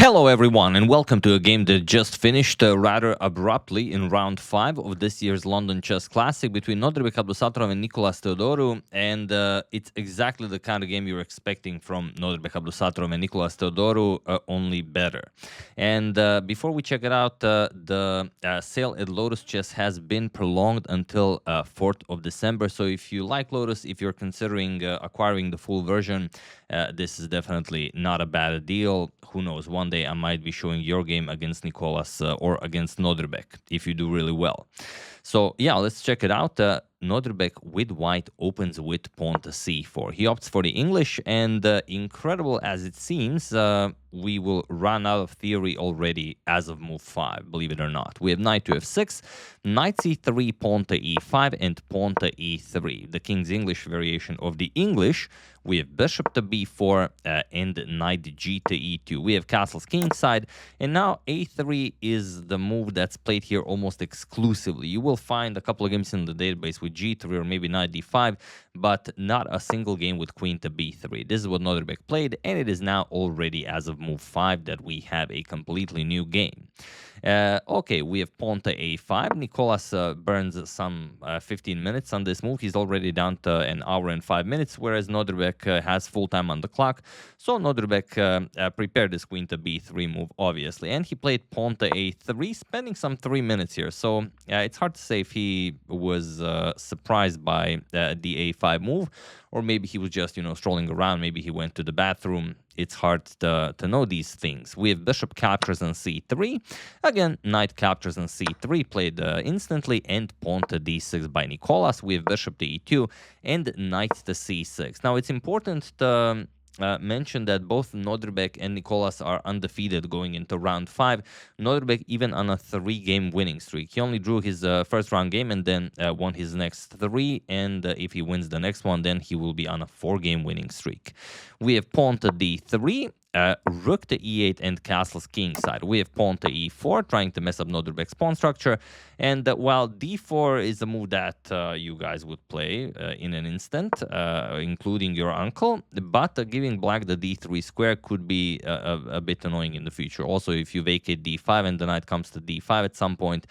Hello everyone and welcome to a game that just finished rather abruptly in round 5 of this year's London Chess Classic between Nodirbek, Abdusattorov and Nikolas Theodorou, and it's exactly the kind of game you're expecting from Nodirbek, Abdusattorov and Nikolas Theodorou, only better. And before we check it out, the sale at Lotus Chess has been prolonged until 4th of December, so if you like Lotus, if you're considering acquiring the full version, this is definitely not a bad deal. Who knows, one day I might be showing your game against Nikolas or against Nodirbek if you do really well. So yeah, let's check it out. Nodirbek with white opens with pawn to c4. He opts for the English, and incredible as it seems, we will run out of theory already as of move 5, believe it or not. We have knight to f6, knight c3, pawn to e5, and pawn to e3. The King's English variation of the English. We have bishop to b4 and knight g to e2. We have castles kingside, and now a3 is the move that's played here almost exclusively. You will find a couple of games in the database with g3 or maybe knight d5, but not a single game with queen to b3. This is what Nodirbek played, and it is now already as of move 5 that we have a completely new game. Okay, we have pawn to a5. Nikolas burns some 15 minutes on this move. He's already down to an hour and 5 minutes, whereas Nodirbek has full time on the clock. So Nodirbek prepared this queen to b3 move, obviously, and he played pawn to a3, spending some 3 minutes here. So it's hard to say if he was surprised by the a5 move, or maybe he was just, strolling around. Maybe he went to the bathroom. It's hard to know these things. We have bishop captures on c3. Again, knight captures on c3, played instantly, and pawn to d6 by Nikolas. We have bishop to e2 and knight to c6. Now, it's important to mention that both Nodirbek and Nikolas are undefeated going into round 5. Nodirbek even on a 3-game winning streak. He only drew his first round game and then won his next 3, and if he wins the next one, then he will be on a 4-game winning streak. We have pawn to d3, rook to e8 and castles kingside. We have pawn to e4, trying to mess up Nodirbek's pawn structure. And while d4 is a move that you guys would play in an instant, including your uncle, but giving black the d3 square could be a bit annoying in the future. Also, if you vacate d5 and the knight comes to d5 at some point,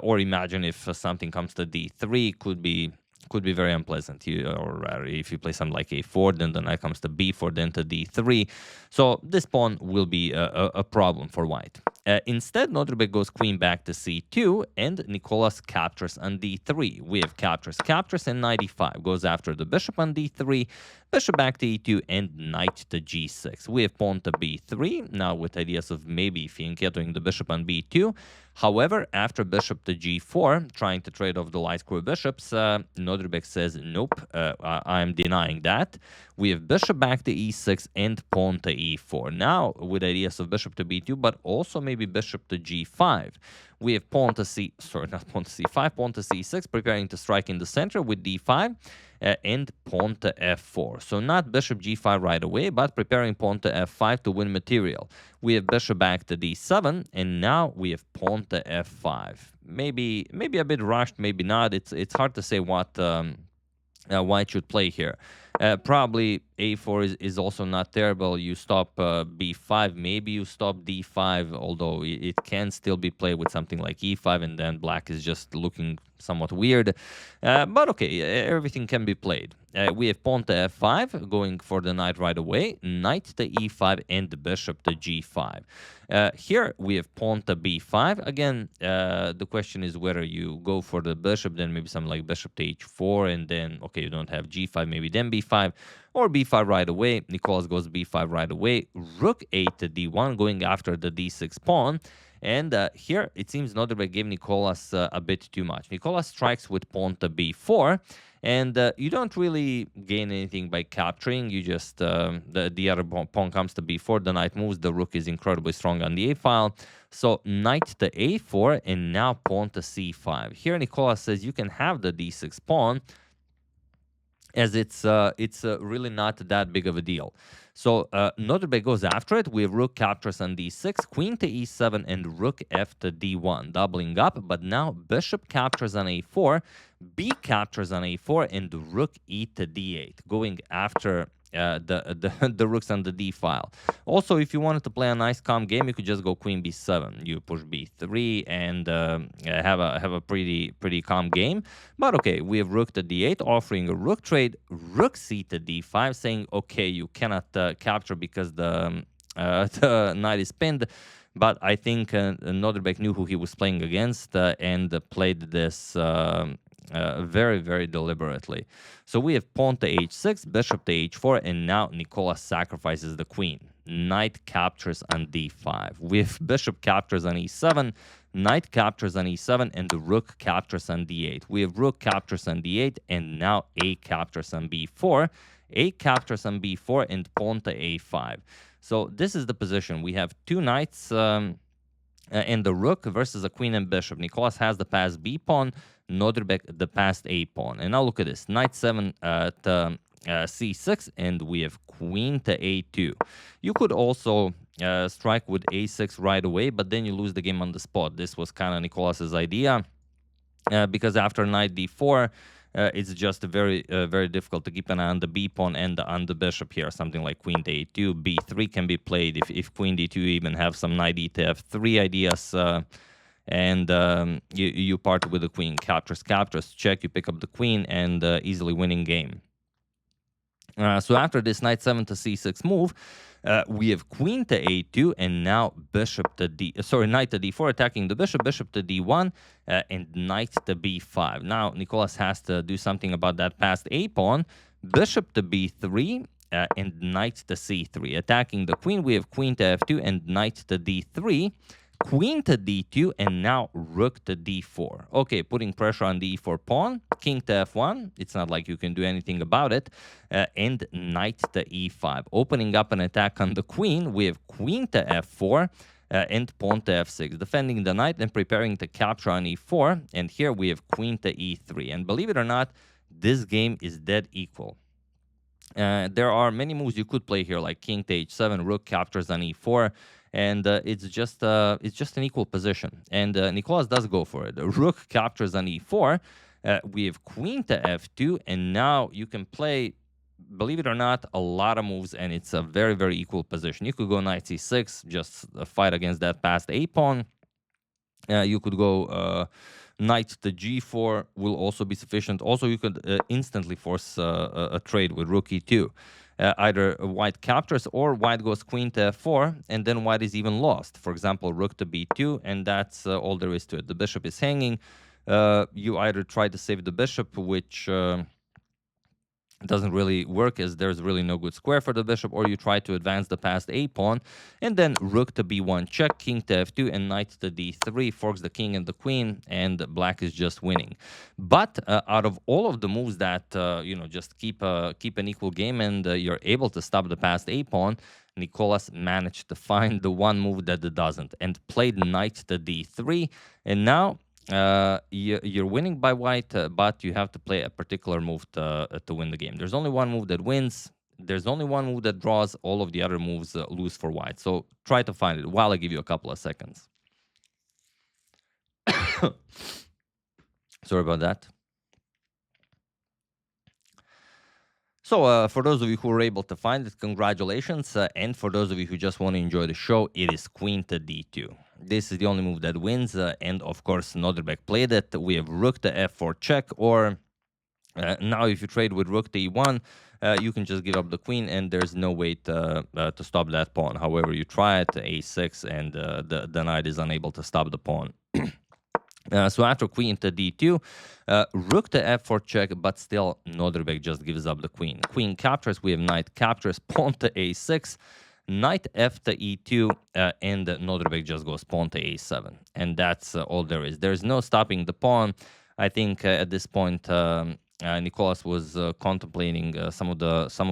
or imagine if something comes to d3, could be very unpleasant. Or if you play something like a4, then the knight comes to b4, then to d3. So this pawn will be a problem for white. Instead, Nodirbek goes queen back to c2, and Nikolas captures on d3. We have captures, and knight e5 goes after the bishop on d3, bishop back to e2, and knight to g6. We have pawn to b3, now with ideas of maybe fianchettoing the bishop on b2. However, after bishop to g4, trying to trade off the light square bishops, Nodirbek says, nope, I'm denying that. We have bishop back to e6 and pawn to e4. Now, with ideas of bishop to b2, but also maybe bishop to g5. We have pawn to c5, pawn to c6, preparing to strike in the center with d5, and pawn to f4. So not bishop g5 right away, but preparing pawn to f5 to win material. We have bishop back to d7, and now we have pawn to f5. Maybe a bit rushed, maybe not. It's hard to say what white should play here. Probably a4 is also not terrible. You stop b5, maybe you stop d5, although it can still be played with something like e5, and then black is just looking somewhat weird. But okay, everything can be played. We have pawn to f5, going for the knight right away, knight to e5, and bishop to g5. Here we have pawn to b5. Again, the question is whether you go for the bishop, then maybe something like bishop to h4, and then, okay, you don't have g5, maybe then b5, or b5 right away. Nikolas goes b5 right away. Rook 8 to d1, going after the d6 pawn. And here, it seems Nodirbek gave Nikolas a bit too much. Nikolas strikes with pawn to b4, and you don't really gain anything by capturing. You just, the other pawn comes to b4, the knight moves, the rook is incredibly strong on the a-file. So knight to a4, and now pawn to c5. Here, Nikolas says you can have the d6 pawn, as it's really not that big of a deal. So Nodirbek goes after it. We have rook captures on d6, queen to e7, and rook f to d1, doubling up. But now bishop captures on a4, b captures on a4, and rook e to d8, going after the rooks on the d file. Also, if you wanted to play a nice calm game, you could just go queen b7. You push b3 and have a pretty calm game. But okay, we have rook to d8, offering a rook trade. Rook c to d5, saying okay, you cannot capture because the knight is pinned. But I think Nodirbek knew who he was playing against and played this very, very deliberately. So we have pawn to h6, bishop to h4, and now Nikolas sacrifices the queen. Knight captures on d5. We have bishop captures on e7, knight captures on e7, and the rook captures on d8. We have rook captures on d8, and now a captures on b4. A captures on b4 and pawn to a5. So this is the position. We have two knights and the rook versus a queen and bishop. Nikolas has the passed b pawn, Nodirbek the passed a pawn. And now look at this: knight 7 to c6, and we have queen to a2. You could also strike with a6 right away, but then you lose the game on the spot. This was kind of Nikolas's idea because after knight d4. It's just very difficult to keep an eye on the b pawn and on the bishop here. Something like queen to a2, b3 can be played if queen d2, even have some knight e to f3 ideas, and you part with the queen. Captures, check, you pick up the queen, and easily winning game. So after this knight 7 to c6 move, we have queen to a2, and now bishop to knight to d4, attacking the bishop, bishop to d1, and knight to b5. Now Nikolas has to do something about that passed a pawn. Bishop to b3 and knight to c3, attacking the queen. We have queen to f2 and knight to d3. Queen to d2, and now rook to d4. Okay, putting pressure on the e4 pawn. King to f1. It's not like you can do anything about it. And knight to e5. Opening up an attack on the queen. We have queen to f4 and pawn to f6. Defending the knight and preparing to capture on e4. And here we have queen to e3. And believe it or not, this game is dead equal. There are many moves you could play here, like king to h7, rook captures on e4. And it's just an equal position. And Nikolas does go for it. The rook captures on e4. We have queen to f2, and now you can play, believe it or not, a lot of moves, and it's a very, very equal position. You could go knight c6, just fight against that passed a pawn. You could go knight to g4, will also be sufficient. Also, you could instantly force a trade with rook e2. Either white captures or white goes queen to f4, and then white is even lost. For example, rook to b2, and that's all there is to it. The bishop is hanging. You either try to save the bishop, which doesn't really work as there's really no good square for the bishop, or you try to advance the passed a pawn, and then rook to b1 check, king to f2, and knight to d3 forks the king and the queen, and black is just winning. But out of all of the moves that just keep an equal game and you're able to stop the passed a pawn, Nikolas managed to find the one move that it doesn't, and played knight to d3, and now you're winning by white, but you have to play a particular move to win the game. There's only one move that wins. There's only one move that draws. All of the other moves lose for white. So try to find it while I give you a couple of seconds. Sorry about that. So for those of you who were able to find it, congratulations. And for those of you who just want to enjoy the show, it is queen to d2. This is the only move that wins, and of course Nodirbek played it. We have rook to f4 check, or now if you trade with rook to e1, you can just give up the queen, and there's no way to stop that pawn. However, you try it, a6, and the knight is unable to stop the pawn. So after queen to d2, rook to f4 check, but still Nodirbek just gives up the queen. Queen captures, we have knight captures, pawn to a6, knight f to e2, and Nodirbek just goes pawn to a7. And that's all there is. There's no stopping the pawn. I think at this point, Nikolas was contemplating some of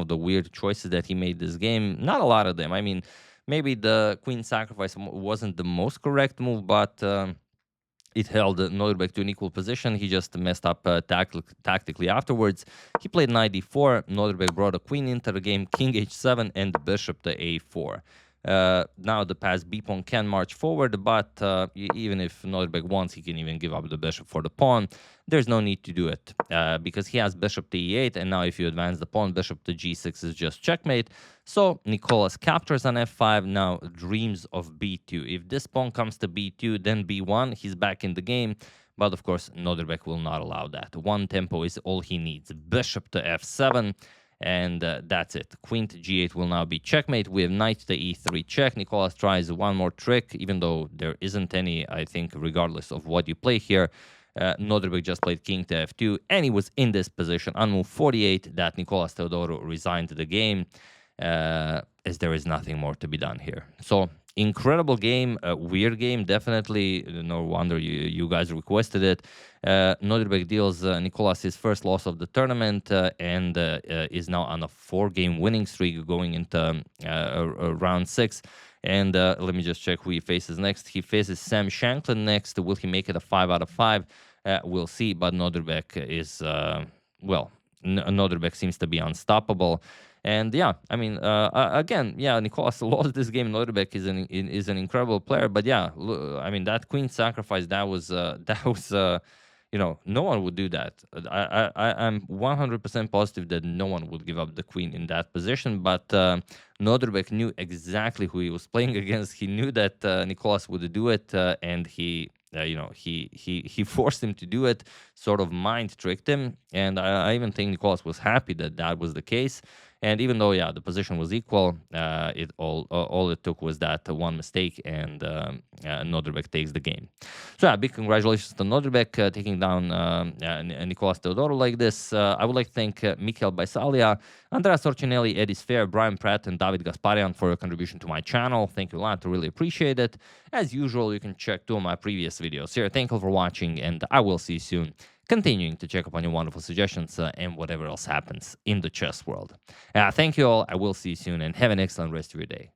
the weird choices that he made this game. Not a lot of them. I mean, maybe the queen sacrifice wasn't the most correct move, but it held Nodirbek to an equal position. He just messed up tactically afterwards. He played knight d4. Nodirbek brought a queen into the game, king h7, and bishop to a4. Now the pass b pawn can march forward, but even if Nodirbek wants, he can even give up the bishop for the pawn. There's no need to do it because he has bishop to e8, and now if you advance the pawn, bishop to g6 is just checkmate. So Nikolas captures on f5, now dreams of b2. If this pawn comes to b2, then b1, he's back in the game. But of course, Nodirbek will not allow that. One tempo is all he needs. Bishop to f7. And that's it. Queen to g8 will now be checkmate. We have knight to e3 check. Nikolas tries one more trick, even though there isn't any, I think, regardless of what you play here. Nodirbek just played king to f2, and he was in this position on move 48 that Nikolas Theodorou resigned the game, as there is nothing more to be done here. So, incredible game, a weird game, definitely. No wonder you guys requested it. Nodirbek deals Nikolas his first loss of the tournament and is now on a 4-game winning streak going into round 6. And let me just check who he faces next. He faces Sam Shanklin next. Will he make it a 5 out of 5? We'll see, but Nodirbek is, Nodirbek seems to be unstoppable. And yeah, I mean, again, yeah, Nikolas lost this game. Nodirbek is an incredible player, but yeah, I mean, that queen sacrifice, that was you know, no one would do that. I'm 100% positive that no one would give up the queen in that position, but Nodirbek knew exactly who he was playing against. He knew that Nikolas would do it, and he forced him to do it, sort of mind tricked him, and I even think Nikolas was happy that that was the case. And even though, yeah, the position was equal, all it took was that one mistake, and Nodirbek takes the game. So yeah, big congratulations to Nodirbek taking down Nikolas Theodorou like this. I would like to thank Michael Baisalia, Andrea Sorcinelli, Eddie Sphere, Brian Pratt, and David Gasparian for your contribution to my channel. Thank you a lot, I really appreciate it. As usual, you can check 2 of my previous videos here. Thank you for watching, and I will see you soon, continuing to check up on your wonderful suggestions and whatever else happens in the chess world. Thank you all. I will see you soon, and have an excellent rest of your day.